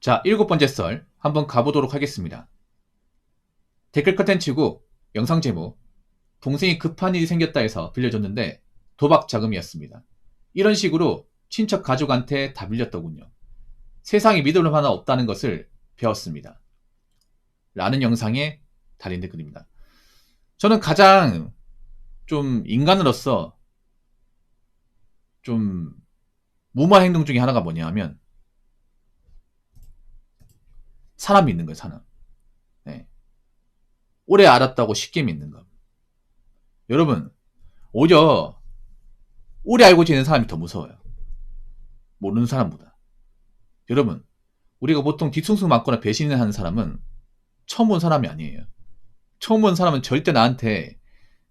자, 7번째 썰 한번 가보도록 하겠습니다. 댓글 컨텐츠고 영상 제목, 동생이 급한 일이 생겼다 해서 빌려줬는데 도박 자금이었습니다. 이런 식으로 친척 가족한테 다 빌렸더군요. 세상에 믿을 하나 없다는 것을 배웠습니다. 라는 영상에 달린 댓글입니다. 저는 가장 좀 인간으로서 좀 무모한 행동 중에 하나가 뭐냐 하면 사람 믿는 거예요, 사람. 네. 오래 알았다고 쉽게 믿는 거. 여러분, 오히려 오래 알고 지내는 사람이 더 무서워요. 모르는 사람보다. 여러분, 우리가 보통 뒤통수 맞거나 배신을 하는 사람은 처음 본 사람이 아니에요. 처음 본 사람은 절대 나한테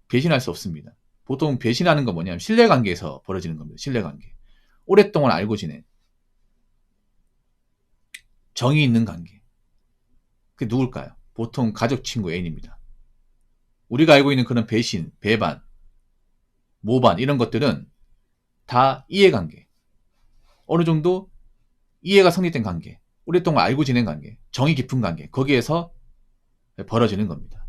배신할 수 없습니다. 보통 배신하는 건 뭐냐면 신뢰관계에서 벌어지는 겁니다. 신뢰관계. 오랫동안 알고 지낸 정이 있는 관계. 그게 누굴까요? 보통 가족, 친구, 애인입니다. 우리가 알고 있는 그런 배신, 배반, 모반 이런 것들은 다 이해관계. 어느 정도 이해가 성립된 관계. 오랫동안 알고 지낸 관계. 정이 깊은 관계. 거기에서 벌어지는 겁니다.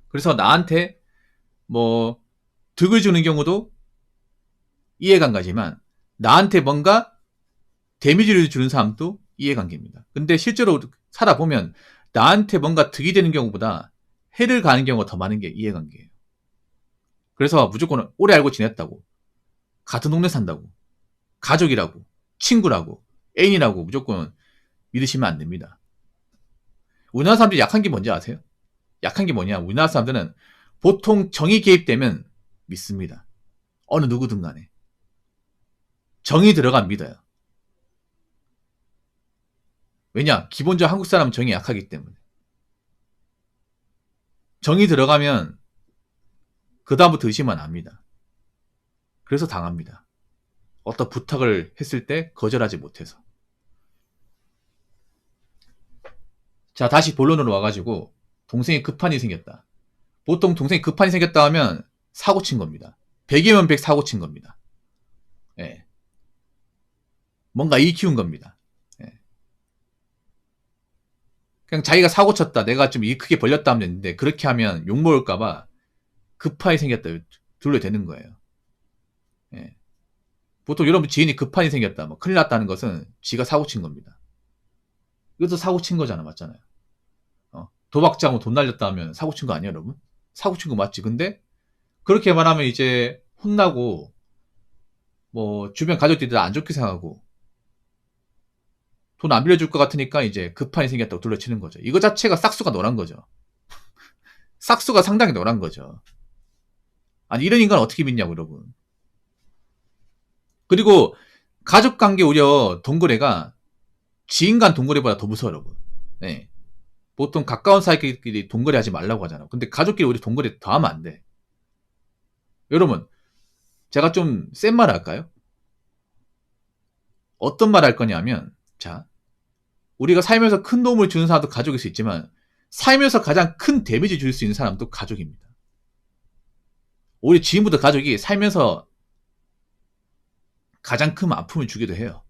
그래서 나한테 뭐 득을 주는 경우도 이해관계지만 나한테 뭔가 데미지를 주는 사람도 이해관계입니다. 근데 실제로 살아보면 나한테 뭔가 득이 되는 경우보다 해를 가는 경우가 더 많은 게 이해관계예요. 그래서 무조건 오래 알고 지냈다고, 같은 동네 산다고, 가족이라고, 친구라고, 애인이라고 무조건 믿으시면 안 됩니다. 우리나라 사람들이 약한 게 뭔지 아세요? 약한 게 뭐냐? 우리나라 사람들은 보통 정이 개입되면 믿습니다. 어느 누구든 간에. 정이 들어가면 믿어요. 왜냐? 기본적으로 한국 사람은 정이 약하기 때문에. 정이 들어가면 그 다음부터 의심은 안 합니다. 그래서 당합니다. 어떤 부탁을 했을 때 거절하지 못해서. 자, 다시 본론으로 와가지고 동생이 급한 일이 생겼다. 보통 동생이 급한 일이 생겼다 하면 사고 친 겁니다. 100이면 100 사고 친 겁니다. 예. 뭔가 일 키운 겁니다. 예. 그냥 자기가 사고 쳤다. 내가 좀 일 크게 벌렸다 하면 되는데 그렇게 하면 욕먹을까봐 급한 일이 생겼다. 둘러대는 거예요. 예. 보통 여러분 지인이 급한 일이 생겼다. 뭐 큰일 났다는 것은 지가 사고 친 겁니다. 이것도 사고 친 거잖아. 맞잖아요. 도박장으로 돈 날렸다 하면 사고 친 거 아니야, 여러분? 사고 친 거 맞지? 근데 그렇게 말하면 이제 혼나고 뭐 주변 가족들이 안 좋게 생각하고 돈 안 빌려줄 것 같으니까 이제 급한 일이 생겼다고 둘러치는 거죠. 이거 자체가 싹수가 노란 거죠. 싹수가 상당히 노란 거죠. 아니 이런 인간 어떻게 믿냐고 여러분. 그리고 가족관계 오히려 동거래가 지인 간 동거래보다 더 무서워 여러분. 네. 보통 가까운 사이끼리 동거래 하지 말라고 하잖아. 근데 가족끼리 오히려 동거래 더 하면 안 돼. 여러분, 제가 좀 센 말 할까요? 어떤 말 할 거냐면, 자, 우리가 살면서 큰 도움을 주는 사람도 가족일 수 있지만, 살면서 가장 큰 데미지 줄 수 있는 사람도 가족입니다. 오히려 지인보다 가족이 살면서 가장 큰 아픔을 주기도 해요.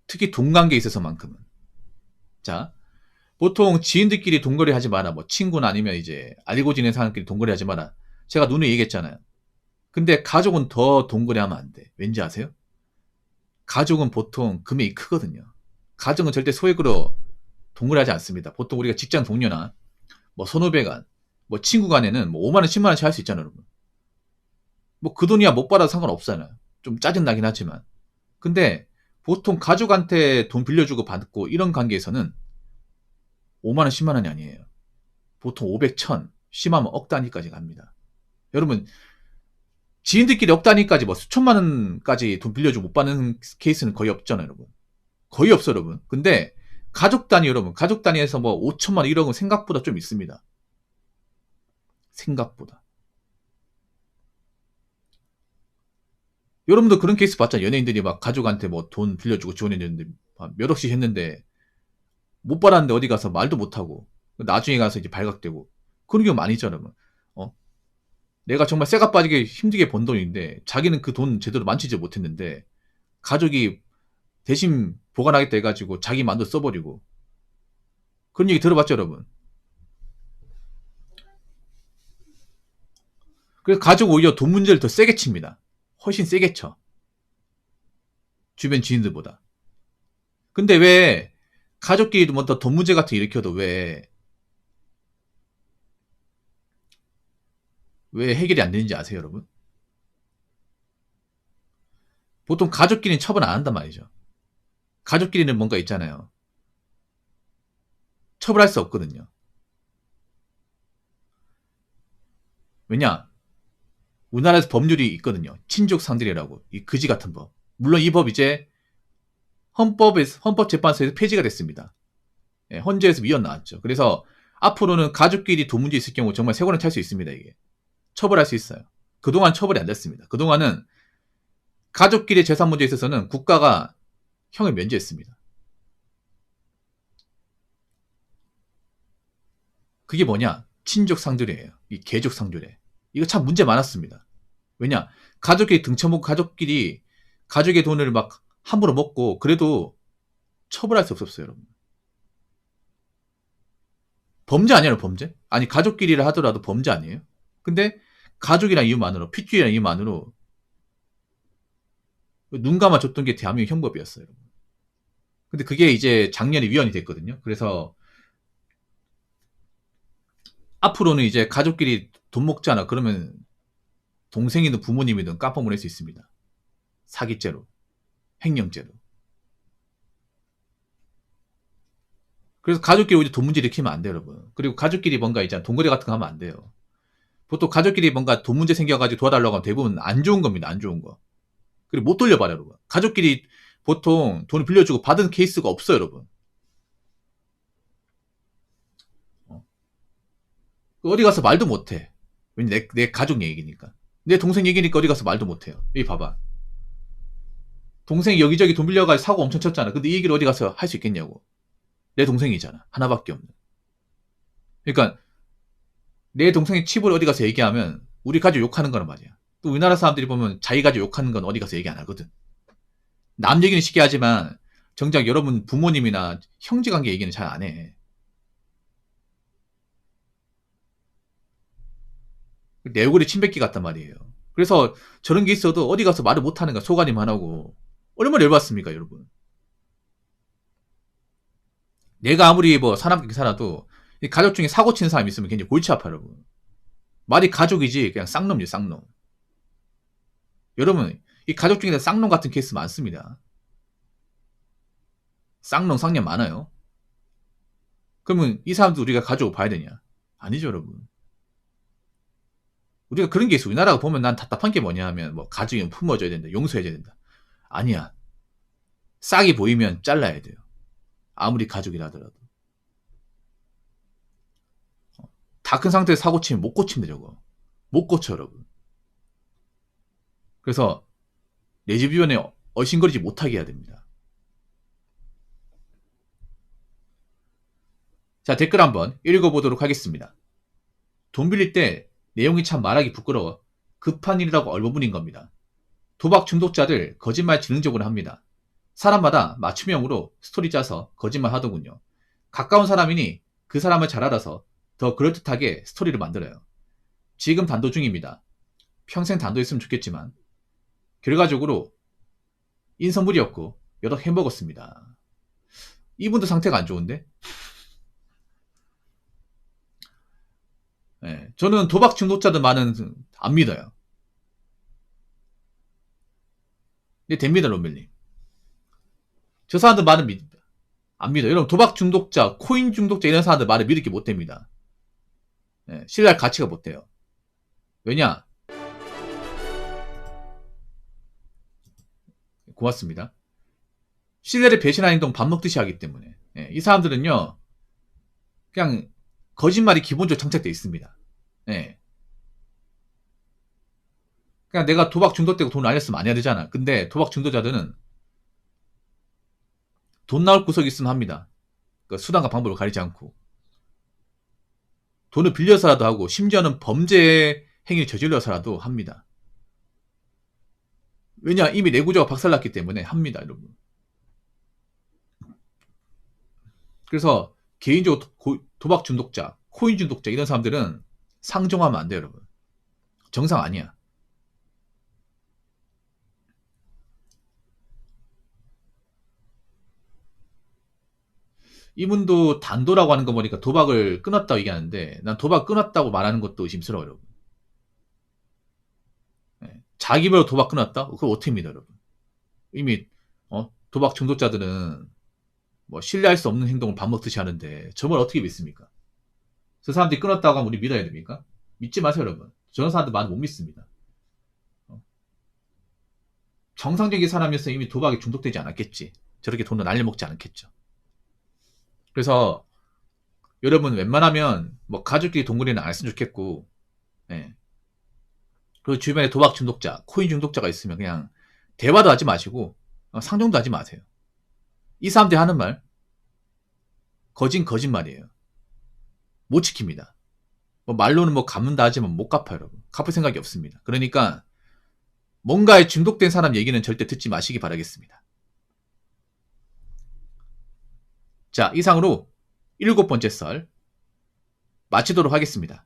특히 동관계에 있어서만큼은. 자, 보통 지인들끼리 동거래 하지 마라. 뭐 친구나 아니면 이제 알고 지낸 사람끼리 동거래 하지 마라. 제가 누누이 얘기했잖아요. 근데 가족은 더 동거래 하면 안 돼. 왠지 아세요? 가족은 보통 금액이 크거든요. 가족은 절대 소액으로 동거래 하지 않습니다. 보통 우리가 직장 동료나 뭐 선후배 간, 뭐 친구 간에는 뭐 5만원, 10만원씩 할 수 있잖아요, 여러분. 뭐 그 돈이야 못 받아도 상관없잖아요. 좀 짜증나긴 하지만. 근데 보통 가족한테 돈 빌려주고 받고 이런 관계에서는 5만원, 10만원이 아니에요. 보통 500, 1000, 심하면 억 단위까지 갑니다. 여러분, 지인들끼리 억 단위까지 뭐 수천만 원까지 돈 빌려주고 못 받는 케이스는 거의 없잖아요, 여러분. 거의 없어요, 여러분. 근데 가족 단위, 여러분. 가족 단위에서 뭐 5천만 원 이런 건 생각보다 좀 있습니다. 생각보다. 여러분도 그런 케이스 봤잖아요. 연예인들이 막 가족한테 뭐 돈 빌려주고 지원해줬는데 몇 억씩 했는데 못 받았는데 어디 가서 말도 못하고 나중에 가서 이제 발각되고 그런 경우 많이 있잖아요, 여러분. 내가 정말 쇠가 빠지게 힘들게 번 돈인데 자기는 그 돈 제대로 만지지 못했는데 가족이 대신 보관하겠다 해가지고 자기 마음대로 써버리고. 그런 얘기 들어봤죠, 여러분? 그래서 가족 오히려 돈 문제를 더 세게 칩니다. 훨씬 세게 쳐. 주변 지인들보다. 근데 왜 가족끼리도 뭐 더 돈 문제 같은 거 일으켜도 왜 해결이 안 되는지 아세요, 여러분? 보통 가족끼리는 처벌 안 한단 말이죠. 가족끼리는 뭔가 있잖아요. 처벌할 수 없거든요. 왜냐? 우리나라에서 법률이 있거든요. 친족 상들이라고. 이 그지 같은 법. 물론 이 법 이제 헌법재판소에서 폐지가 됐습니다. 예, 헌재에서 위헌 나왔죠. 그래서 앞으로는 가족끼리 돈 문제 있을 경우 정말 세고는 찰 수 있습니다. 이게 처벌할 수 있어요. 그동안 처벌이 안 됐습니다. 그동안은 가족끼리 재산 문제에 있어서는 국가가 형을 면제했습니다. 그게 뭐냐? 친족 상조례예요. 이 계족 상조례. 이거 참 문제 많았습니다. 왜냐? 가족끼리 등쳐먹고 가족의 돈을 막 함부로 먹고 그래도 처벌할 수 없었어요, 여러분. 범죄 아니에요, 범죄? 아니, 가족끼리라 하더라도 범죄 아니에요? 근데 가족이란 이유만으로, 핏줄이란 이유만으로 눈 감아줬던 게 대한민국 형법이었어요, 여러분. 근데 그게 이제 작년에 위헌이 됐거든요. 그래서 앞으로는 이제 가족끼리 돈 먹잖아. 그러면 동생이든 부모님이든 깜빵 보낼 수 있습니다. 사기죄로, 횡령죄로. 그래서 가족끼리 오히려 돈 문제 일으키면 안 돼요, 여러분. 그리고 가족끼리 뭔가 있잖아. 돈거래 같은 거 하면 안 돼요. 보통 가족끼리 뭔가 돈 문제 생겨가지고 도와달라고 하면 대부분 안 좋은 겁니다. 안 좋은 거. 그리고 못 돌려봐요, 여러분. 가족끼리 보통 돈을 빌려주고 받은 케이스가 없어요, 여러분. 어디 가서 말도 못해. 왜냐, 내 가족 얘기니까. 내 동생 얘기니까 어디 가서 말도 못해요. 여기 봐봐. 동생이 여기저기 돈 빌려가지고 사고 엄청 쳤잖아. 근데 이 얘기를 어디 가서 할 수 있겠냐고. 내 동생이잖아. 하나밖에 없는. 그러니까 내 동생의 칩을 어디 가서 얘기하면 우리 가족 욕하는 거란 말이야. 또 우리나라 사람들이 보면 자기 가족 욕하는 건 어디 가서 얘기 안 하거든. 남 얘기는 쉽게 하지만 정작 여러분 부모님이나 형제관계 얘기는 잘 안 해. 내 얼굴에 침 뱉기 같단 말이에요. 그래서 저런 게 있어도 어디 가서 말을 못하는 거야. 속아니만 하고. 얼마나 열받습니까, 여러분. 내가 아무리 뭐 사람끼리 살아도 가족 중에 사고 치는 사람이 있으면 굉장히 골치 아파, 여러분. 말이 가족이지 그냥 쌍놈이죠, 쌍놈. 여러분, 이 가족 중에 쌍놈 같은 케이스 많습니다. 쌍놈, 쌍년 많아요. 그러면 이 사람도 우리가 가족을 봐야 되냐? 아니죠, 여러분. 우리가 그런 게 있어. 우리나라가 보면 난 답답한 게 뭐냐 하면 뭐 가족이면 품어줘야 된다, 용서해줘야 된다. 아니야. 싹이 보이면 잘라야 돼요. 아무리 가족이라 하더라도. 다 큰 상태에서 사고 치면 못 고친대, 저거. 못 고쳐, 여러분. 그래서 내 집 주변에 어신거리지 못하게 해야 됩니다. 자, 댓글 한번 읽어보도록 하겠습니다. 돈 빌릴 때 내용이 참 말하기 부끄러워 급한 일이라고 얼버무린 겁니다. 도박 중독자들 거짓말 지능적으로 합니다. 사람마다 맞춤형으로 스토리 짜서 거짓말 하더군요. 가까운 사람이니 그 사람을 잘 알아서 더 그럴듯하게 스토리를 만들어요. 지금 단도 중입니다. 평생 단도했으면 좋겠지만 결과적으로 인선물이었고 여러 해먹었습니다. 이분도 상태가 안 좋은데? 네, 저는 도박 중독자들 많은 안 믿어요. 근데 됩니다, 롬멜님. 저 사람들 말은 안 믿어요. 여러분, 도박 중독자, 코인 중독자 이런 사람들 말을 믿을 게 못 됩니다. 네, 신뢰할 가치가 못 돼요. 왜냐? 고맙습니다. 신뢰를 배신하는 행동 밥 먹듯이 하기 때문에. 네, 이 사람들은요, 그냥 거짓말이 기본적으로 장착되어 있습니다. 네. 그냥 내가 도박 중독되고 돈을 알렸으면 안 해야 되잖아. 근데 도박 중독자들은 돈 나올 구석이 있으면 합니다. 그 수단과 방법을 가리지 않고. 돈을 빌려서라도 하고, 심지어는 범죄 행위를 저질러서라도 합니다. 왜냐? 이미 내구조가 박살났기 때문에 합니다, 여러분. 그래서 개인적으로 도박 중독자, 코인 중독자 이런 사람들은 상종하면 안 돼요, 여러분. 정상 아니야. 이분도 단도라고 하는 거 보니까 도박을 끊었다고 얘기하는데 난 도박 끊었다고 말하는 것도 의심스러워요, 여러분. 네. 자기별로 도박 끊었다? 그걸 어떻게 믿어요, 여러분? 이미 도박 중독자들은 뭐 신뢰할 수 없는 행동을 밥 먹듯이 하는데 저걸 어떻게 믿습니까? 저 사람들이 끊었다고 하면 우리 믿어야 됩니까? 믿지 마세요, 여러분. 저런 사람들 많이 못 믿습니다. 정상적인 사람이었으면 이미 도박에 중독되지 않았겠지. 저렇게 돈을 날려먹지 않았겠죠. 그래서 여러분 웬만하면 뭐 가족끼리 동거리는 안 했으면 좋겠고, 예. 그리고 주변에 도박 중독자, 코인 중독자가 있으면 그냥 대화도 하지 마시고 상종도 하지 마세요. 이 사람들이 하는 말 거짓말이에요. 못 지킵니다. 뭐 말로는 뭐 갚는다 하지만 못 갚아요, 여러분. 갚을 생각이 없습니다. 그러니까 뭔가에 중독된 사람 얘기는 절대 듣지 마시기 바라겠습니다. 자, 이상으로 7번째 썰 마치도록 하겠습니다.